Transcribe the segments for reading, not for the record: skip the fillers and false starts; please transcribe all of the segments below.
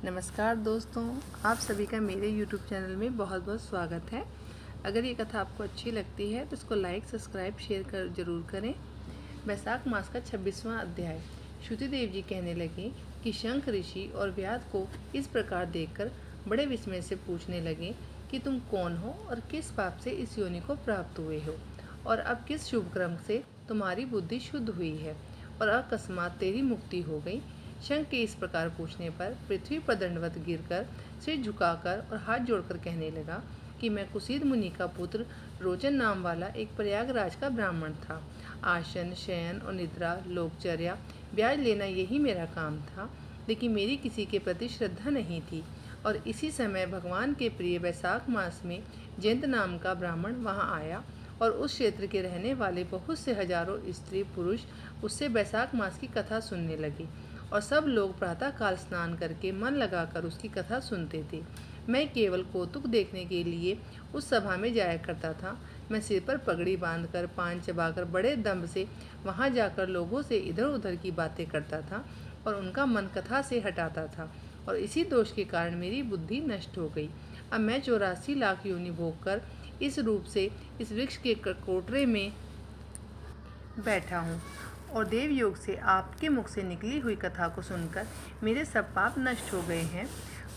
नमस्कार दोस्तों, आप सभी का मेरे YouTube चैनल में बहुत बहुत स्वागत है। अगर ये कथा आपको अच्छी लगती है तो इसको लाइक, सब्सक्राइब, शेयर कर जरूर करें। वैशाख मास का 26वां अध्याय। श्रुति देव जी कहने लगे कि शंख ऋषि और व्याध को इस प्रकार देखकर बड़े विस्मय से पूछने लगे कि तुम कौन हो और किस पाप से इस योनि को प्राप्त हुए हो, और अब किस शुभ कर्म से तुम्हारी बुद्धि शुद्ध हुई है और अकस्मात तेरी मुक्ति हो गई। शंख के इस प्रकार पूछने पर पृथ्वी पर दंडवत गिरकर सिर झुकाकर और हाथ जोड़कर कहने लगा कि मैं कुसीद मुनि का पुत्र रोचन नाम वाला एक प्रयागराज का ब्राह्मण था। आसन, शयन और निद्रा, लोकचर्या, ब्याज लेना यही मेरा काम था, लेकिन मेरी किसी के प्रति श्रद्धा नहीं थी। और इसी समय भगवान के प्रिय वैशाख मास में जयंत नाम का ब्राह्मण वहाँ आया और उस क्षेत्र के रहने वाले बहुत से हजारों स्त्री पुरुष उससे वैशाख मास की कथा सुनने लगे और सब लोग प्रातः काल स्नान करके मन लगाकर उसकी कथा सुनते थे। मैं केवल कौतुक देखने के लिए उस सभा में जाया करता था। मैं सिर पर पगड़ी बांधकर, पान चबाकर बड़े दम्भ से वहां जाकर लोगों से इधर उधर की बातें करता था और उनका मन कथा से हटाता था, और इसी दोष के कारण मेरी बुद्धि नष्ट हो गई। अब मैं 84 लाख योनि भोग कर इस रूप से इस वृक्ष के कोटरे में बैठा हूँ, और देव योग से आपके मुख से निकली हुई कथा को सुनकर मेरे सब पाप नष्ट हो गए हैं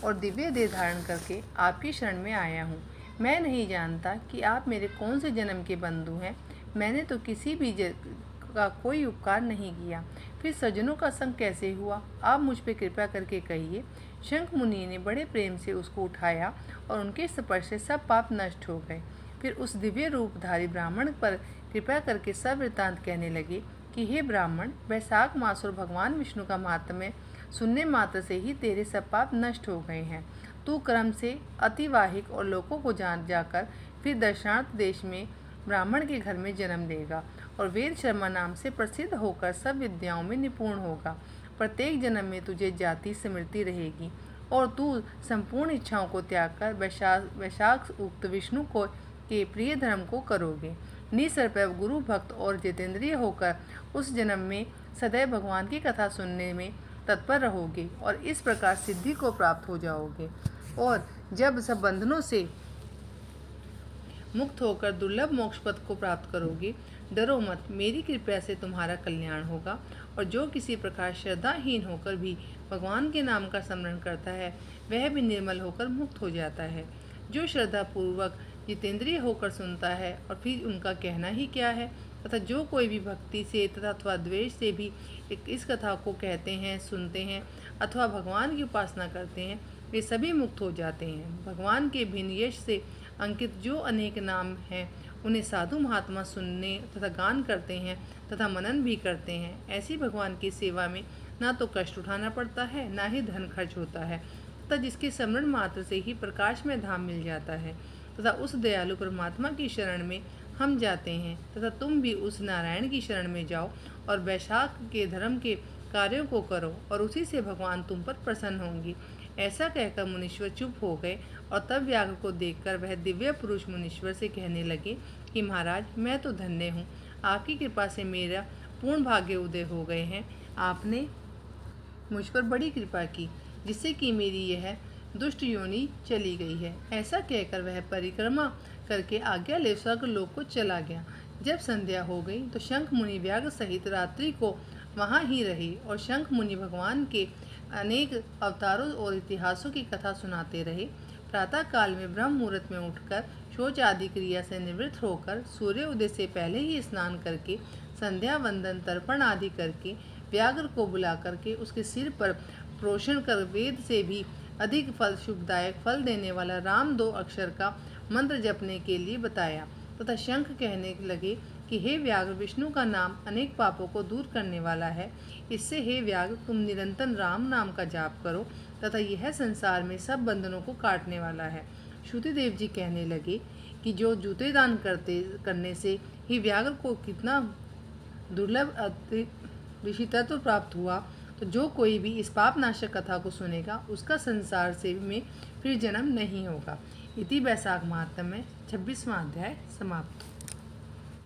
और दिव्य देह धारण करके आपकी शरण में आया हूँ। मैं नहीं जानता कि आप मेरे कौन से जन्म के बंधु हैं। मैंने तो किसी भी का कोई उपकार नहीं किया, फिर सज्जनों का संग कैसे हुआ? आप मुझ पर कृपा करके कहिए। शंख मुनि ने बड़े प्रेम से उसको उठाया और उनके स्पर्श से सब पाप नष्ट हो गए। फिर उस दिव्य रूपधारी ब्राह्मण पर कृपा करके सब वृतांत कहने लगे कि हे ब्राह्मण, वैशाख मास और भगवान विष्णु का महात्म्य सुनने मात्र से ही तेरे सब पाप नष्ट हो गए हैं। तू क्रम से अतिवाहिक और लोकों को जान जाकर फिर दक्षिणार्थ देश में ब्राह्मण के घर में जन्म लेगा और वेद शर्मा नाम से प्रसिद्ध होकर सब विद्याओं में निपुण होगा। प्रत्येक जन्म में तुझे जाति स्मृति रहेगी और तू संपूर्ण इच्छाओं को त्याग कर वैशाख उक्त विष्णु को के प्रिय धर्म को करोगे। निसर्पैव गुरु भक्त और जितेंद्रिय होकर उस जन्म में सदैव भगवान की कथा सुनने में तत्पर रहोगे और इस प्रकार सिद्धि को प्राप्त हो जाओगे। और जब सब बंधनों से मुक्त होकर दुर्लभ मोक्ष पद को प्राप्त करोगे, डरो मत, मेरी कृपा से तुम्हारा कल्याण होगा। और जो किसी प्रकार श्रद्धाहीन होकर भी भगवान के नाम का स्मरण करता है, वह भी निर्मल होकर मुक्त हो जाता है। जो श्रद्धा पूर्वक जितेंद्रिय होकर सुनता है और फिर उनका कहना ही क्या है, तथा जो कोई भी भक्ति से तथा अथवा द्वेष से भी इस कथा को कहते हैं, सुनते हैं अथवा भगवान की उपासना करते हैं, वे सभी मुक्त हो जाते हैं। भगवान के भिन्न यश से अंकित जो अनेक नाम हैं, उन्हें साधु महात्मा सुनने तथा गान करते हैं तथा मनन भी करते हैं। ऐसी भगवान की सेवा में ना तो कष्ट उठाना पड़ता है, ना ही धन खर्च होता है, तथा जिसके स्मरण मात्र से ही प्रकाश में धाम मिल जाता है, तथा उस दयालु परमात्मा की शरण में हम जाते हैं। तथा तुम भी उस नारायण की शरण में जाओ और वैशाख के धर्म के कार्यों को करो और उसी से भगवान तुम पर प्रसन्न होंगे। ऐसा कहकर मुनीश्वर चुप हो गए और तब व्याघ्र को देखकर वह दिव्य पुरुष मुनीश्वर से कहने लगे कि महाराज, मैं तो धन्य हूँ, आपकी कृपा से मेरा पूर्ण भाग्य उदय हो गए हैं। आपने मुझ पर बड़ी कृपा की, जिससे कि मेरी यह दुष्ट योनि चली गई है। ऐसा कहकर वह परिक्रमा करके आज्ञा ले स्वर्ग लोक को चला गया। जब संध्या हो गई तो शंख मुनि व्याघ्र सहित रात्रि को वहाँ ही रहे और शंख मुनि भगवान के अनेक अवतारों और इतिहासों की कथा सुनाते रहे। प्रातः काल में ब्रह्म मुहूर्त में उठकर शौच आदि क्रिया से निवृत्त होकर सूर्य उदय से पहले ही स्नान करके संध्या वंदन तर्पण आदि करके व्याघ्र को बुला करके उसके सिर पर प्रोषण कर वेद से भी अधिक फल शुभदायक फल देने वाला राम 2 अक्षर का मंत्र जपने के लिए बताया, तथा शंख कहने लगे कि हे व्याघ्र, विष्णु का नाम अनेक पापों को दूर करने वाला है। इससे हे व्याघ्र, तुम निरंतर राम नाम का जाप करो, तथा यह संसार में सब बंधनों को काटने वाला है। श्रुति देव जी कहने लगे कि जो जूते दान करने से ही व्याघ्र को कितना दुर्लभ ऋषि तत्व प्राप्त हुआ, तो जो कोई भी इस पाप नाशक कथा को सुनेगा उसका संसार से में फिर जन्म नहीं होगा। इति वैशाख महात्म्य 26वां अध्याय समाप्त।